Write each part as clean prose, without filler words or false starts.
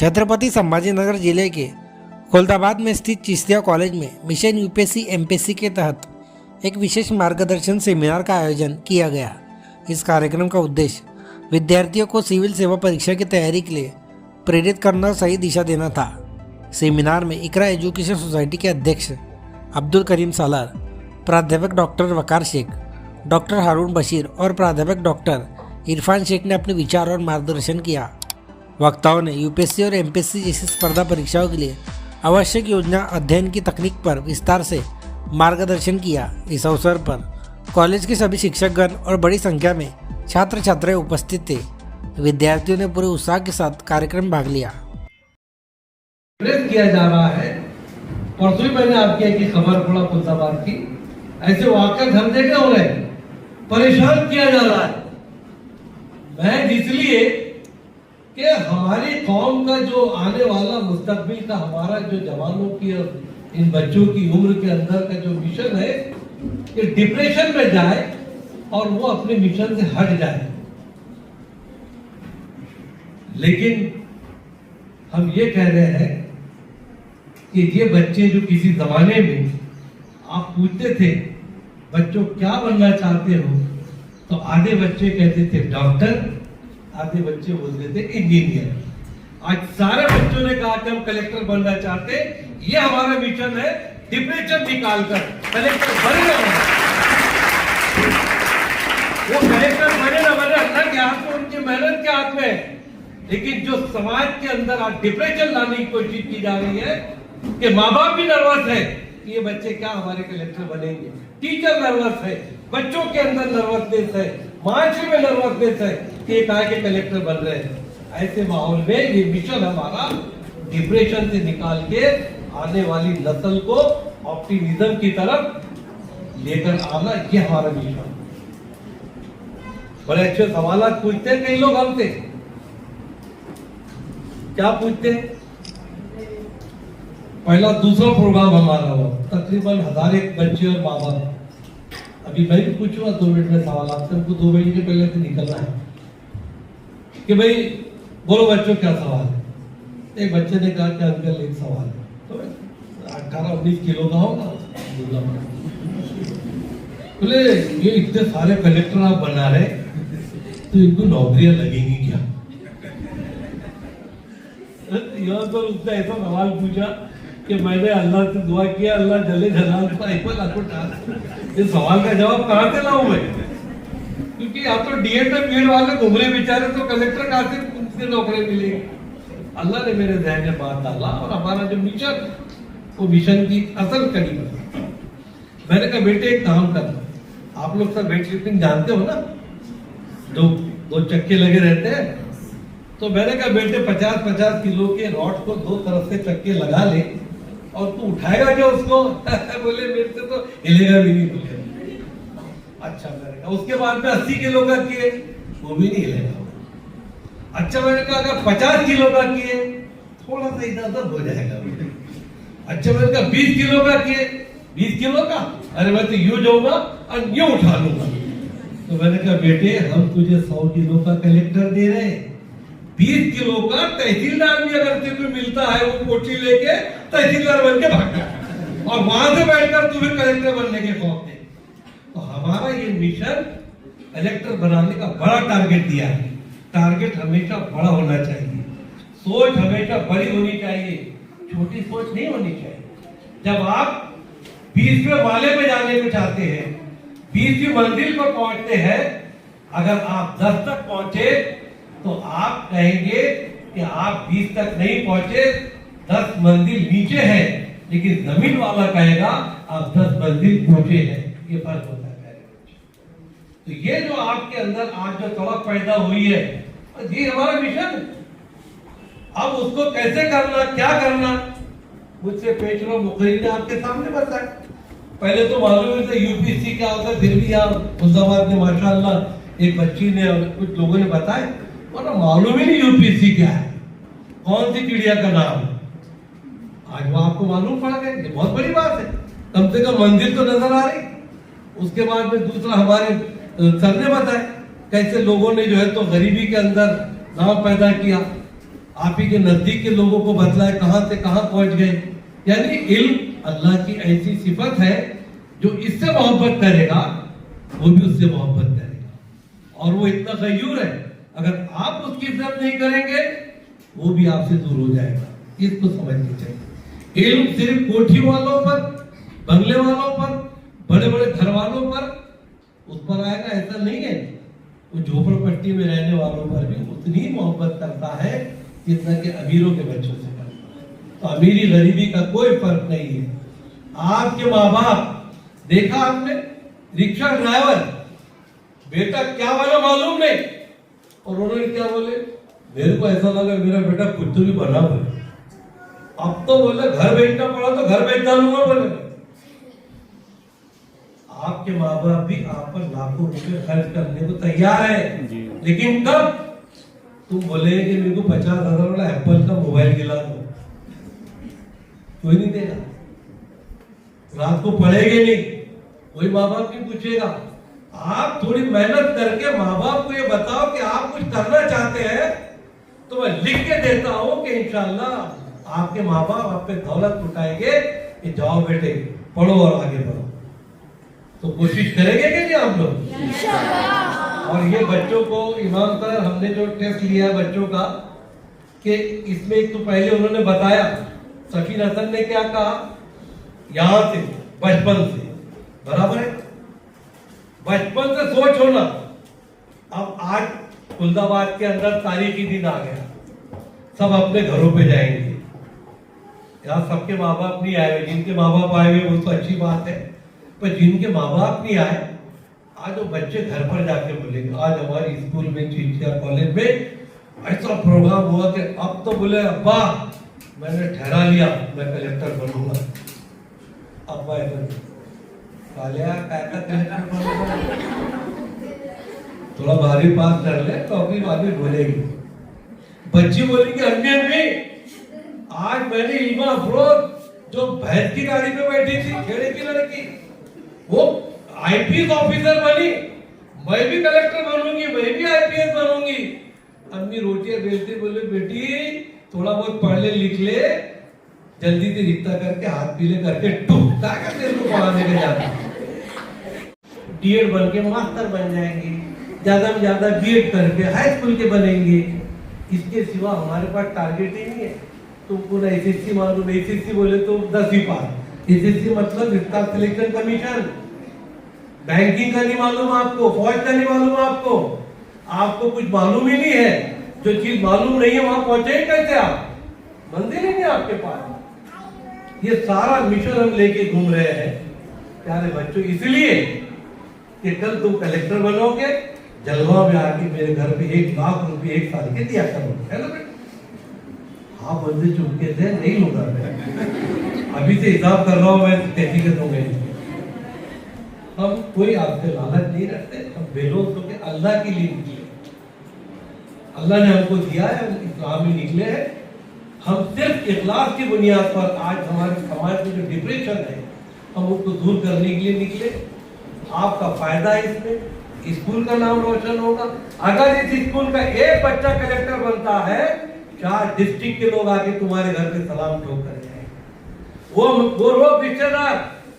छत्रपति संभाजीनगर जिले के खुलदाबाद में स्थित चिश्तिया कॉलेज में मिशन यूपीएससी एमपीएससी के तहत एक विशेष मार्गदर्शन सेमिनार का आयोजन किया गया। इस कार्यक्रम का उद्देश्य विद्यार्थियों को सिविल सेवा परीक्षा की तैयारी के लिए प्रेरित करना और सही दिशा देना था। सेमिनार में इकरा एजुकेशन सोसाइटी के अध्यक्ष अब्दुल करीम सालार, प्राध्यापक डॉक्टर वकार शेख, डॉक्टर हारून बशीर और प्राध्यापक डॉक्टर इरफान शेख ने अपने विचार और मार्गदर्शन किया। वक्ताओं ने यूपीएससी और एमपीएससी जैसी स्पर्धा परीक्षाओं के लिए आवश्यक योजना अध्ययन की तकनीक पर विस्तार से मार्गदर्शन किया। इस अवसर पर कॉलेज के सभी शिक्षकगण और बड़ी संख्या में छात्र छात्राएं उपस्थित थे। विद्यार्थियों ने पूरे उत्साह के साथ कार्यक्रम में भाग लिया। किया जा रहा है। परसों ही मैंने आपकी एक खबर पड़ा खुलदाबाद की, ऐसे वाकई घर देखे हो रहे, परेशान किया जा रहा है। मैं इसलिए कि हमारी कौम का जो आने वाला मुस्तकबिल का हमारा जो जवानों की और इन बच्चों की उम्र के अंदर का जो मिशन है कि डिप्रेशन में जाए और वो अपने मिशन से हट जाए। लेकिन हम ये कह रहे हैं कि ये बच्चे जो किसी जमाने में आप पूछते थे बच्चों क्या बनना चाहते हो, तो आधे बच्चे कहते थे डॉक्टर, आधे बच्चे बोलते थे इंजीनियर। आज सारे बच्चों ने कहा कि हम कलेक्टर बनना चाहते। ये हमारा मिशन है, डिप्रेशन निकालकर कलेक्टर बने। वो कलेक्टर बने ना बने अल्लाह के हाथ में, उनकी मेहनत के हाथ में। लेकिन जो समाज के अंदर आज डिप्रेशन लाने की कोशिश की जा रही है कि माँ बाप भी नर्वस है कि ये बच्चे क्या हमारे कलेक्टर बनेंगे, टीचर नर्वस है, बच्चों के अंदर नर्वसनेस है, मानसिक में नर्वसनेस है कि ये कहा के कलेक्टर बन रहे हैं। ऐसे माहौल में ये मिशन हमारा डिप्रेशन से निकाल के आने वाली नस्ल को ऑप्टिमिज्म की तरफ लेकर आना, ये हमारा मिशन। बड़े अच्छे सवाल पूछते हैं कई लोग हमसे। क्या पूछते हैं? पहला दूसरा प्रोग्राम हमारा हुआ, तकरीबन 1001 बच्चे और माँ बाप। अभी मैं भी पूछूंगा 2 मिनट में सवाल आपसे, हमको 2 बजे के पहले से निकलना है कि भाई बोलो बच्चों क्या सवाल है। एक बच्चे ने कहा कि अंकल एक सवाल है, तो 18-19 किलो का होगा। बोले ये इतने सारे कलेक्टर आप बना रहे तो इनको नौकरियां लगेंगी क्या? यहाँ पर उसने ऐसा सवाल पूछा कि मैंने अल्लाह से दुआ किया, अल्लाह जले जलाल इस सवाल का जवाब कहाँ से लाऊं मैं? क्योंकि आप तो डीएड में भीड़ वाले घूम रहे बेचारे, तो कलेक्टर कहाँ से उनसे नौकरी मिलेगी? अल्लाह ने मेरे ज़हन में बात डाला और हमारा जो मिशन, वो मिशन की असल कड़ी बनी। मैंने कहा बेटे एक काम करना, आप लोग सब वेट लिफ्टिंग जानते हो ना, दो चक्के लगे रहते हैं। तो मैंने कहा बेटे 50-50 किलो के रॉड को 2 तरफ से चक्के लगा ले और तू उठाएगा क्या उसको? बोले मेरे से तो हिलेगा भी नहीं। बोले अच्छा। मैंने कहा उसके बाद में 80 किलो का किए, वो भी नहीं हिलेगा। अच्छा। मैंने कहा अगर 50 किलो का किए, थोड़ा सा इधर उधर हो जाएगा। अच्छा। मैंने कहा 20 किलो का किए, 20 किलो का, अरे मैं तो यूं जाऊंगा और यूं उठा लूंगा। तो मैंने कहा बेटे हम तुझे 100 किलो का कलेक्टर दे रहे हैं, 20 किलो का तहसीलदार भी अगर तुझे मिलता है वो कोठी लेके तहसीलदार बन के भागता और वहां से बैठकर तुम्हें कलेक्टर बनने के खौफ थे। तो हमारा ये मिशन कलेक्टर बनाने का बड़ा टारगेट दिया है। टारगेट हमेशा बड़ा होना चाहिए, सोच हमेशा बड़ी होनी चाहिए, छोटी सोच नहीं होनी चाहिए। जब आप 20वें वाले पे जाने को चाहते हैं, 20वीं मंजिल पर पहुंचते हैं, अगर आप 10 तक पहुंचे तो आप कहेंगे कि आप 20 तक नहीं पहुंचे, 10 मंजिल नीचे है, लेकिन जमीन वाला कहेगा आप 10 मंजिल पहुंचे हैं। ये फर्क होता है। तो ये जो आपके अंदर आज जो तड़प पैदा हुई है, ये हमारा मिशन। अब उसको कैसे करना, क्या करना, मुझसे पेशवा मुखर्जी ने आपके सामने बताया। पहले तो मालूम है यूपीएससी क्या होता है, फिर भी आप खुलदाबाद में माशाअल्लाह एक बच्ची ने और कुछ लोगों ने बताया, और मालूम ही नहीं यूपीएससी क्या है, कौन सी चिड़िया का नाम है। आज वो आपको मालूम पड़ गया, ये बहुत बड़ी बात है। कम से कम मंजिल तो नजर आ रही। उसके बाद में दूसरा हमारे सर ने बताया कैसे लोगों ने जो है तो गरीबी के अंदर नाम पैदा किया। आप ही के नजदीक के लोगों को बतलाए, कहां से कहां पहुंच गए। यानी इल्म अल्लाह की ऐसी सिफत है, जो इससे मोहब्बत करेगा वो भी उससे मोहब्बत करेगा। और वो इतना गयूर है, अगर आप उसकी इज्जत नहीं करेंगे वो भी आपसे दूर हो जाएगा। इसको समझनी चाहिए। इल्म सिर्फ कोठी वालों पर, बंगले वालों पर, बड़े बड़े घर वालों पर उस पर आएगा ऐसा नहीं है। वो झोपड़पट्टी में रहने वालों पर भी उतनी ही मोहब्बत करता है जितना कि अमीरों के बच्चों से करता है। तो अमीरी गरीबी का कोई फर्क नहीं है। आपके माँ बाप, देखा आपने रिक्शा ड्राइवर, बेटा क्या वाला मालूम नहीं, और उन्होंने क्या बोले, मेरे को ऐसा लगा मेरा बेटा कुछ तो भी बना बोले। अब तो बोले घर बेचना पड़ा तो घर बेच डालूंगा बोले। आपके माँ बाप भी आप पर लाखों रुपए खर्च करने को तैयार है, लेकिन कब तुम बोले कि मेरे को 50,000 वाला एप्पल का मोबाइल दिला दो, कोई नहीं देगा। रात को पढ़ेगे नहीं, कोई माँ बाप नहीं पूछेगा। आप थोड़ी मेहनत करके माँ बाप को ये बताओ कि आप कुछ करना चाहते हैं, तो मैं लिख के देता हूं कि इंशाल्लाह आपके माँ बाप आप पे दौलत उठाएंगे कि जाओ बेटे पढ़ो और आगे बढ़ो। तो कोशिश करेंगे कि नहीं आप लोग इंशाल्लाह। और ये बच्चों को इमाम सर, हमने जो टेस्ट लिया है बच्चों का, कि इसमें एक तो पहले उन्होंने बताया, सकीन हसन ने क्या कहा, यहां से बचपन से, बराबर है, बचपन से सोच होना। अब आज खुलदाबाद के अंदर तारीखी दिन आ गया, सब अपने घरों पे जाएंगे। यहाँ सबके माँ बाप नहीं आए, जिनके माँ बाप आए हुए वो तो अच्छी बात है, पर जिनके माँ बाप नहीं आए, आज वो बच्चे घर पर जाके बोलेंगे, आज हमारी स्कूल में, चिंचिया कॉलेज में ऐसा प्रोग्राम हुआ कि अब तो बोले अब्बा मैंने ठहरा लिया, मैं कलेक्टर बनूंगा। अब्बा थोड़ा भारी पास कर ले तो अपनी बातें बोलेगी। बच्ची बोलेगी अन्य में, आज मैंने इल्मा अफरोज जो भैंस की गाड़ी पे बैठी थी, खेड़े की लड़की, वो आईपीएस ऑफिसर बनी, मैं भी कलेक्टर बनूंगी, मैं भी आईपीएस बनूंगी। अम्मी रोटियां बेलते बोले बेटी थोड़ा बहुत पढ़ ले लिख ले, जल्दी से रिश्ता करके हाथ पीले करके टूटा करके इसको पढ़ाने के जाता। डीएड बन के मास्टर बन जाएंगे, ज्यादा में ज्यादा बीएड करके हाई स्कूल के बनेंगे। इसके सिवा हमारे पास टारगेट ही नहीं है। तुमको ना एसएससी मालूम, एसएससी बोले तो 10वीं पास, एसएससी मतलब स्टाफ सिलेक्शन कमीशन। बैंकिंग का नहीं मालूम आपको, फौज का नहीं मालूम आपको, आपको कुछ मालूम ही नहीं है। जो चीज मालूम नहीं है वहां पहुंचे कैसे आप, मंदिर ही नहीं आपके पास। ये सारा मिशन हम लेके घूम रहे हैं प्यारे बच्चों, इसलिए कि कल तुम कलेक्टर बनोगे, जलवा में आके मेरे घर पे 1 लाख रुपए 1 साल के दिया करोगे, है ना बेटा? हाँ बंदे चुपके से नहीं लूंगा मैं, अभी से हिसाब कर रहा हूं मैं कैसी के दूंगे। हम कोई आपसे लालच नहीं रखते, हम बेलोग तो के अल्लाह के लिए निकले, अल्लाह ने हमको दिया है, हम इस्लाम में निकले हैं। हम सिर्फ इखलास की बुनियाद पर आज हमारे समाज में जो डिप्रेशन है हम उसको दूर करने के लिए निकले। आपका फायदा है इसमें, स्कूल का नाम रोशन होगा। अगर इस स्कूल का एक बच्चा कलेक्टर बनता है, 4 डिस्ट्रिक्ट के लोग आके तुम्हारे घर पे सलाम ठोक कर जाएंगे। वो लोग रिश्तेदार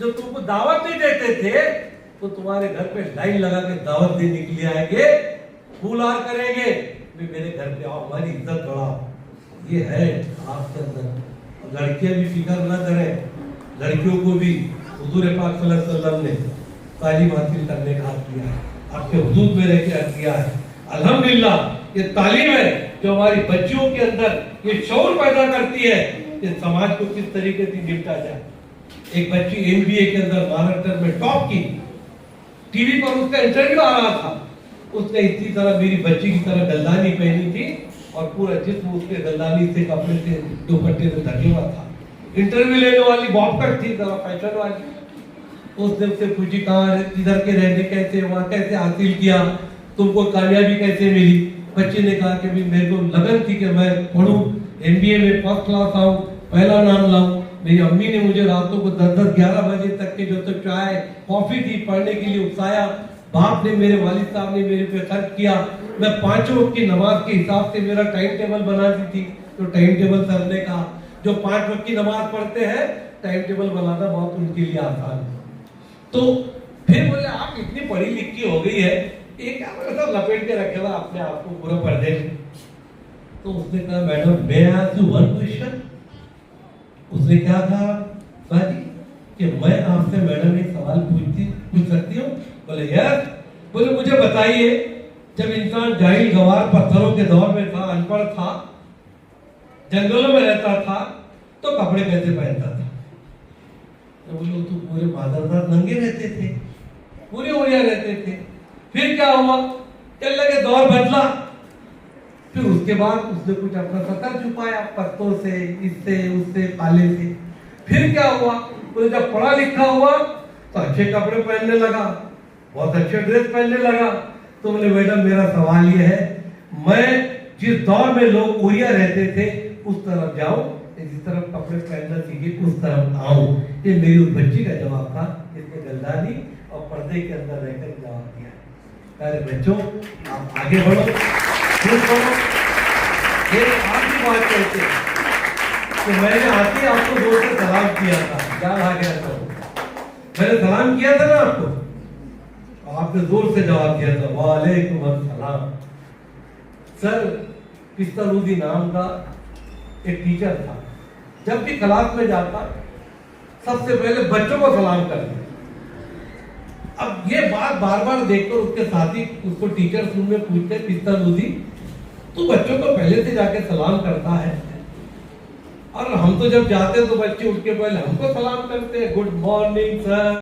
जो तुमको दावत नहीं देते थे, तो तुम्हारे घर पे लाइन लगा के दावत देने के लिए आएंगे, फूलहार करेंगे, मेरे घर पे आओ, हमारी इज्जत बढ़ाओ। ये है आपके अंदर। लड़कियां भी फिक्र न करें, लड़कियों को भी हुजूर पाक सल्लल्लाहु अलैहि वसल्लम ने तालीम हासिल करने का हक किया है, आपके हुदूद में रहकर हक किया है। अल्हम्दुलिल्लाह ये तालीम है जो हमारी बच्चियों के अंदर ये शौर पैदा करती है कि समाज को किस तरीके से निपटा जाए। एक बच्ची एमबीए के अंदर महाराष्ट्र में टॉप की, टीवी पर उसका इंटरव्यू आ रहा था, उसने इसी तरह मेरी बच्ची की तरह गलदानी पहनी थी और पूरा जिस्म उसके गलदानी से, कपड़े से, दुपट्टे से ढके हुआ था। इंटरव्यू लेने वाली बॉबकट थी, जरा फैशन वाली, उसने उससे पूछी कहाँ इधर के रहने कैसे, वहाँ कैसे हासिल किया, तुमको कामयाबी कैसे मिली। बच्चे ने कहा कि भी मेरे को लगन थी कि मैं पढ़ूं, एमबीए में फर्स्ट क्लास आऊं, पहला नाम लाऊं। मेरी अम्मी ने मुझे रातों को 10-10-11 बजे तक के जो तो चाय कॉफी थी पढ़ने के लिए उकसाया। बाप ने, मेरे वालिद साहब ने मेरे पे खर्च किया। मैं 5 वक्त की नमाज के हिसाब से मेरा टाइम टेबल बनाती थी। तो टाइम टेबल सर ने कहा, जो 5 वक्त की नमाज पढ़ते हैं टाइम टेबल बनाना बहुत उनके लिए आसान है। तो फिर बोले आप इतनी पढ़ी लिखी हो गई है, ये क्या मतलब लपेट के रखे हुआ अपने आप को पूरा पर्दे में। तो उसने कहा मैडम मैं आस्क यू वन क्वेश्चन। उसने क्या कहा सर कि मैं आपसे मैडम एक सवाल पूछ सकती हूँ? बोले यस। बोले मुझे बताइए, जब इंसान जाहिल गवार पत्थरों के दौर में था, अनपढ़ था, जंगलों में रहता था, तो कपड़े कैसे पहनता था? तो बोले तो पूरे बादलदार नंगे रहते थे, पूरे ओढ़िया रहते थे। फिर क्या हुआ? चलने के दौर बदला, फिर उसके बाद उसने कुछ अपना सतर छुपाया पत्तों से, इससे उससे, पाले से। फिर क्या हुआ? बोले जब पढ़ा लिखा हुआ तो अच्छे कपड़े पहनने लगा, बहुत अच्छे ड्रेस पहनने लगा। तो बोले मैडम मेरा सवाल ये है, मैं जिस दौर में लोग ओढ़िया रहते थे उस तरफ जाऊं, जिस तरफ कपड़े पहनना सीखे उस तरफ आऊं? ये मेरी उस बच्ची का जवाब था, जिसने गलदानी और पर्दे के अंदर रहकर जवाब दिया। अरे बच्चों आप आगे बढ़ो, खुश बढ़ो। ये आप भी बात करते हैं कि मैंने आके आपको जोर से सलाम किया था, क्या आ गया था? मैंने सलाम किया था ना आपको, आपने जोर से जवाब दिया था वालेकुम अस्सलाम। सर पिस्तलूदी नाम का एक टीचर था, जब भी क्लास में जाता सबसे पहले बच्चों को सलाम करता। अब ये बात बार बार देखकर उसके साथी उसको टीचर रूम में पूछते पिस्तलूदी तो बच्चों को पहले से जाके सलाम करता है, और हम तो जब जाते हैं तो बच्चे उठ के पहले हमको सलाम करते हैं, गुड मॉर्निंग सर।